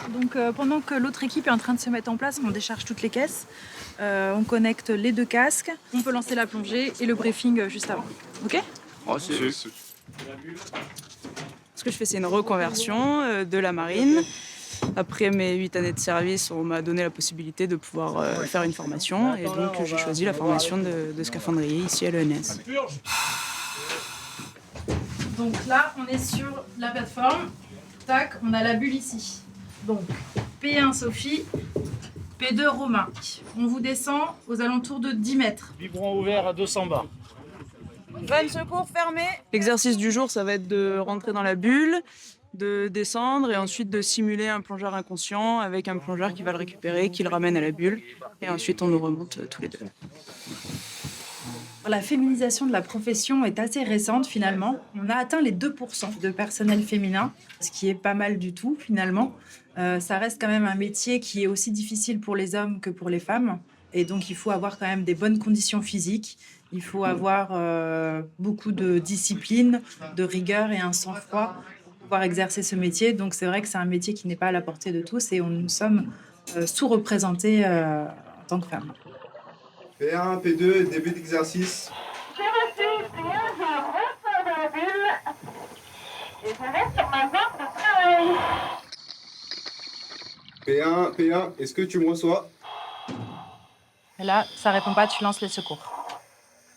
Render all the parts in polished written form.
Donc pendant que l'autre équipe est en train de se mettre en place, on décharge toutes les caisses, on connecte les 2 casques, on peut lancer la plongée et le briefing juste avant. Ok ? Oh, c'est... Ce que je fais, c'est une reconversion de la marine. Après mes 8 années de service, on m'a donné la possibilité de pouvoir faire une formation. Et donc, j'ai choisi la formation de scaphandrier ici à l'ENS. Donc là, on est sur la plateforme. Tac, on a la bulle ici. Donc, P1 Sophie, P2 Romain. On vous descend aux alentours de 10 mètres. Biberon ouvert à 200 bars. Vanne secours fermée. L'exercice du jour, ça va être de rentrer dans la bulle, de descendre et ensuite de simuler un plongeur inconscient avec un plongeur qui va le récupérer, qui le ramène à la bulle. Et ensuite, on nous remonte tous les deux. La féminisation de la profession est assez récente finalement. On a atteint les 2% de personnel féminin, ce qui est pas mal du tout finalement. Ça reste quand même un métier qui est aussi difficile pour les hommes que pour les femmes. Et donc il faut avoir quand même des bonnes conditions physiques. Il faut avoir beaucoup de discipline, de rigueur et un sang-froid pour pouvoir exercer ce métier. Donc c'est vrai que c'est un métier qui n'est pas à la portée de tous et nous sommes sous-représentés en tant que femmes. P1, P2, début d'exercice. J'ai reçu P1, je ressors de la bulle et je reste sur ma barre de travail. P1, est-ce que tu me reçois? Et là, ça répond pas, tu lances les secours.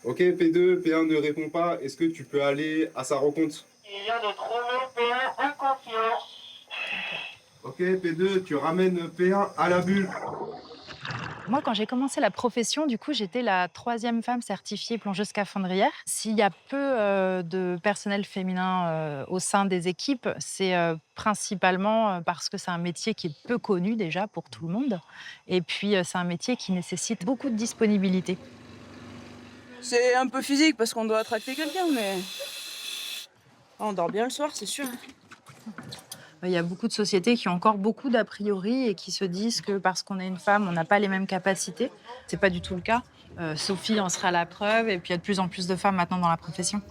Ok, P2, P1 ne répond pas. Est-ce que tu peux aller à sa rencontre? Il vient de trouver P1 inconscient. Ok, P2, tu ramènes P1 à la bulle. Moi, quand j'ai commencé la profession, du coup, j'étais la 3e femme certifiée plongeuse scaphandrière. S'il y a peu de personnel féminin au sein des équipes, c'est principalement parce que c'est un métier qui est peu connu déjà pour tout le monde. Et puis, c'est un métier qui nécessite beaucoup de disponibilité. C'est un peu physique parce qu'on doit attracter quelqu'un, mais on dort bien le soir, c'est sûr. Il y a beaucoup de sociétés qui ont encore beaucoup d'a priori et qui se disent que parce qu'on est une femme, on n'a pas les mêmes capacités. C'est pas du tout le cas. Sophie en sera la preuve et puis il y a de plus en plus de femmes maintenant dans la profession.